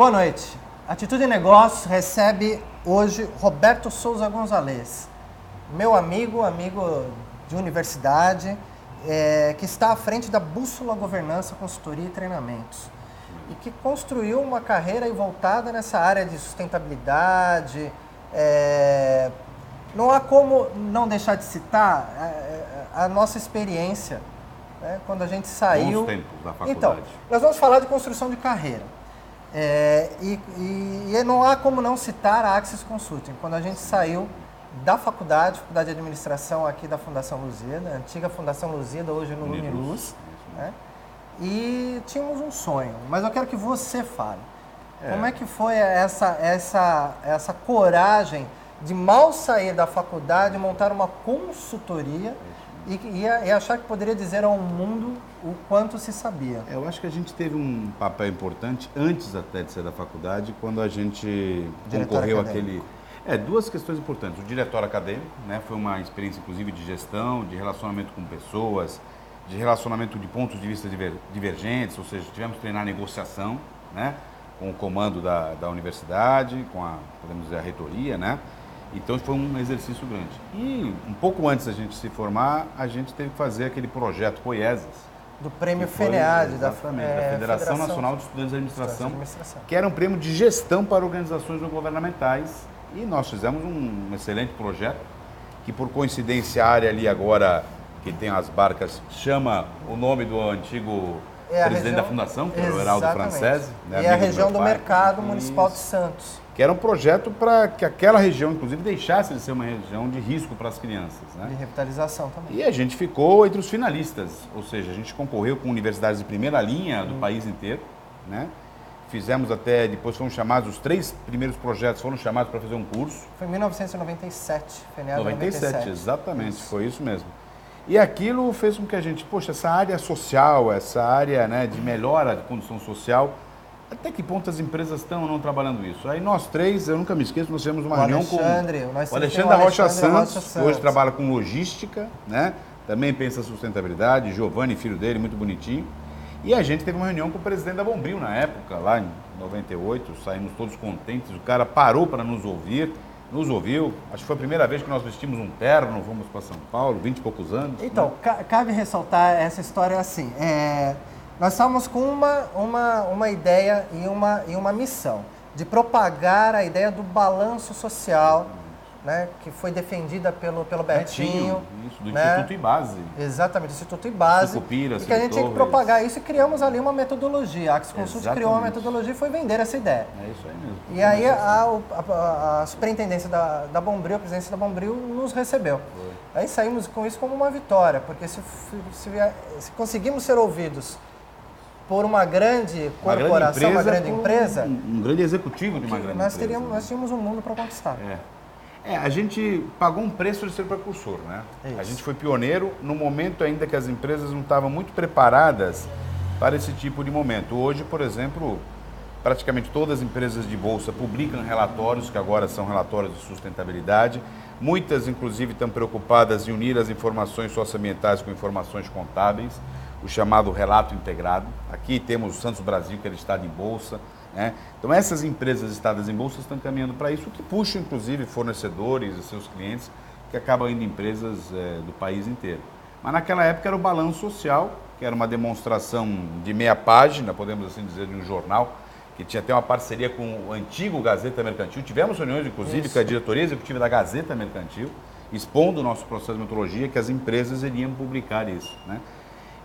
Boa noite. Atitude Negócios recebe hoje Roberto Souza Gonzalez, meu amigo de universidade, que está à frente da Bússola Governança, Consultoria e Treinamentos, e que construiu uma carreira aí voltada nessa área de sustentabilidade. Não há como não deixar de citar a nossa experiência, né, quando a gente saiu. Bons tempos da faculdade. Então, nós vamos falar de construção de carreira. E não há como não citar a Axis Consulting. Quando a gente saiu da Faculdade de Administração aqui da Fundação Lusíada, antiga Fundação Lusíada, hoje no Uniluz, né? E tínhamos um sonho, mas eu quero que você fale. Como é que foi essa coragem de mal sair da faculdade, montar uma consultoria e achar que poderia dizer ao mundo o quanto se sabia? Eu acho que a gente teve um papel importante antes até de sair da faculdade, quando a gente concorreu àquele... duas questões importantes. O diretório acadêmico, né, foi uma experiência inclusive de gestão, de relacionamento com pessoas, de relacionamento de pontos de vista divergentes, ou seja, tivemos que treinar negociação, né, com o comando da universidade, com podemos dizer, a reitoria, né? Então foi um exercício grande. E um pouco antes da gente se formar, a gente teve que fazer aquele projeto Poiesas. Do prêmio FENEAD, da Federação Nacional de Estudantes de Administração, que era um prêmio de gestão para organizações não governamentais. E nós fizemos um excelente projeto, que por coincidência a área ali agora, que tem as barcas, chama o nome do antigo presidente da fundação, que era o Heraldo Francese. Né, e a região do Mercado Municipal de Santos. Que era um projeto para que aquela região, inclusive, deixasse de ser uma região de risco para as crianças. Né? De revitalização também. E a gente ficou entre os finalistas, ou seja, a gente concorreu com universidades de primeira linha do país inteiro, né? Fizemos até, depois foram chamados, os 3 primeiros projetos foram chamados para fazer um curso. Foi em 1997, FENEAD 97, exatamente, isso. Foi isso mesmo. E aquilo fez com que a gente, poxa, essa área social, essa área, né, de melhora de condição social, até que ponto as empresas estão ou não trabalhando isso? Aí nós 3, eu nunca me esqueço, nós tivemos uma reunião com o Alexandre da Rocha Santos, que hoje trabalha com logística, né? Também pensa sustentabilidade, Giovanni, filho dele, muito bonitinho. E a gente teve uma reunião com o presidente da Bombril na época, lá em 98, saímos todos contentes, o cara parou para nos ouvir, nos ouviu, acho que foi a primeira vez que nós vestimos um terno, fomos para São Paulo, 20 e poucos anos. Então, né? Cabe ressaltar essa história assim, nós estávamos com uma ideia e uma missão de propagar a ideia do balanço social, né, que foi defendida pelo Betinho. Isso, do né? Instituto IBASE. Exatamente, Instituto IBASE. Sucupira, e que a gente tinha que propagar isso e criamos ali uma metodologia. A Axis Consult criou uma metodologia e foi vender essa ideia. É isso aí mesmo. E aí a superintendência da Bombril, a presidência da Bombril, nos recebeu. Aí saímos com isso como uma vitória, porque se conseguimos ser ouvidos por uma grande corporação, uma grande empresa, um grande executivo de uma grande empresa. Nós tínhamos um mundo para conquistar. A gente pagou um preço de ser precursor, né? A gente foi pioneiro no momento ainda que as empresas não estavam muito preparadas para esse tipo de momento. Hoje, por exemplo, praticamente todas as empresas de bolsa publicam relatórios, que agora são relatórios de sustentabilidade. Muitas, inclusive, estão preocupadas em unir as informações socioambientais com informações contábeis, o chamado relato integrado. Aqui temos o Santos Brasil, que é listado em bolsa. Né? Então essas empresas listadas em bolsa estão caminhando para isso, o que puxa inclusive fornecedores e seus clientes, que acabam indo em empresas do país inteiro. Mas naquela época era o balanço social, que era uma demonstração de meia página, podemos assim dizer, de um jornal, que tinha até uma parceria com o antigo Gazeta Mercantil. Tivemos reuniões inclusive com a diretoria executiva da Gazeta Mercantil, expondo o nosso processo de metodologia, que as empresas iriam publicar isso, né?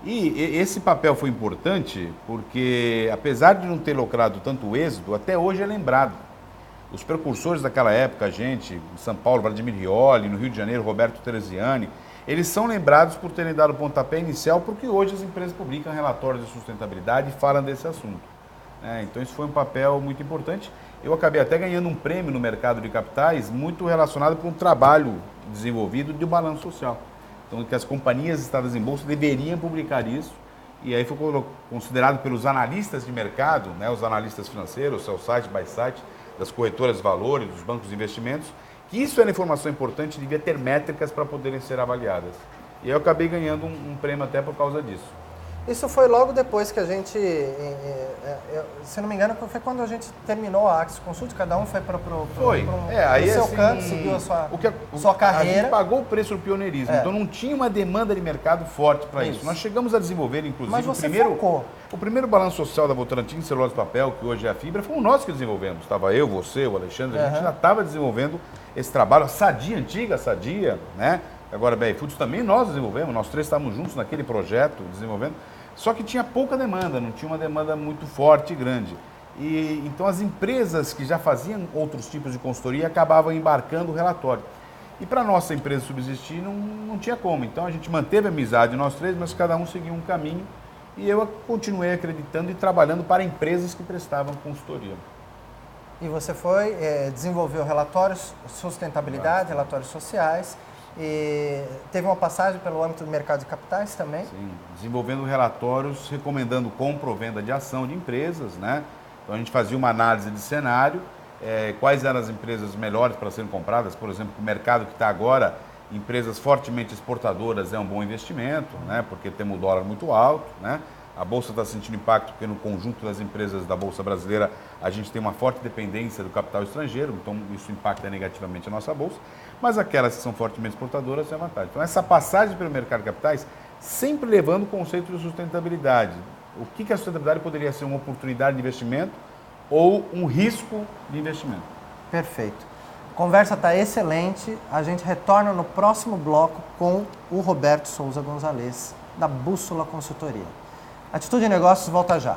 E esse papel foi importante porque, apesar de não ter logrado tanto êxito, até hoje é lembrado. Os precursores daquela época, a gente, em São Paulo, Vladimir Rioli, no Rio de Janeiro, Roberto Tereziani, eles são lembrados por terem dado o pontapé inicial, porque hoje as empresas publicam relatórios de sustentabilidade e falam desse assunto. Então isso foi um papel muito importante. Eu acabei até ganhando um prêmio no mercado de capitais muito relacionado com um trabalho desenvolvido de balanço social. Então, que as companhias listadas em bolsa deveriam publicar isso, e aí foi considerado pelos analistas de mercado, né, os analistas financeiros, sell site, buy site, das corretoras de valores, dos bancos de investimentos, que isso era informação importante e devia ter métricas para poderem ser avaliadas. E eu acabei ganhando um prêmio até por causa disso. Isso foi logo depois que a gente, se não me engano, foi quando a gente terminou a Axis Consult, cada um foi para o seu canto, seguiu a sua carreira. A gente pagou o preço do pioneirismo, então não tinha uma demanda de mercado forte para isso. Nós chegamos a desenvolver, inclusive, mas você focou. O primeiro balanço social da Votorantim, celulose e papel, que hoje é a Fibra, fomos nós que desenvolvemos. Estava eu, você, o Alexandre, a gente já estava desenvolvendo esse trabalho. A Sadia, antiga Sadia, né? Agora a BR Foods também nós desenvolvemos, nós três estávamos juntos naquele projeto desenvolvendo. Só que tinha pouca demanda, não tinha uma demanda muito forte e grande. E então as empresas que já faziam outros tipos de consultoria acabavam embarcando o relatório. E para a nossa empresa subsistir não tinha como. Então a gente manteve a amizade nós três, mas cada um seguia um caminho. E eu continuei acreditando e trabalhando para empresas que prestavam consultoria. E você foi, desenvolveu relatórios de sustentabilidade, relatórios sociais. E teve uma passagem pelo âmbito do mercado de capitais também? Sim, desenvolvendo relatórios recomendando compra ou venda de ação de empresas, né? Então a gente fazia uma análise de cenário, quais eram as empresas melhores para serem compradas, por exemplo, o mercado que está agora, empresas fortemente exportadoras é um bom investimento, né? Porque temos o dólar muito alto, né? A Bolsa está sentindo impacto porque no conjunto das empresas da Bolsa brasileira a gente tem uma forte dependência do capital estrangeiro, então isso impacta negativamente a nossa Bolsa, mas aquelas que são fortemente exportadoras têm vantagem. Então essa passagem pelo mercado de capitais sempre levando o conceito de sustentabilidade. O que a sustentabilidade poderia ser uma oportunidade de investimento ou um risco de investimento? Perfeito. A conversa está excelente, a gente retorna no próximo bloco com o Roberto Souza Gonzalez, da Bússola Consultoria. Atitude de Negócios volta já.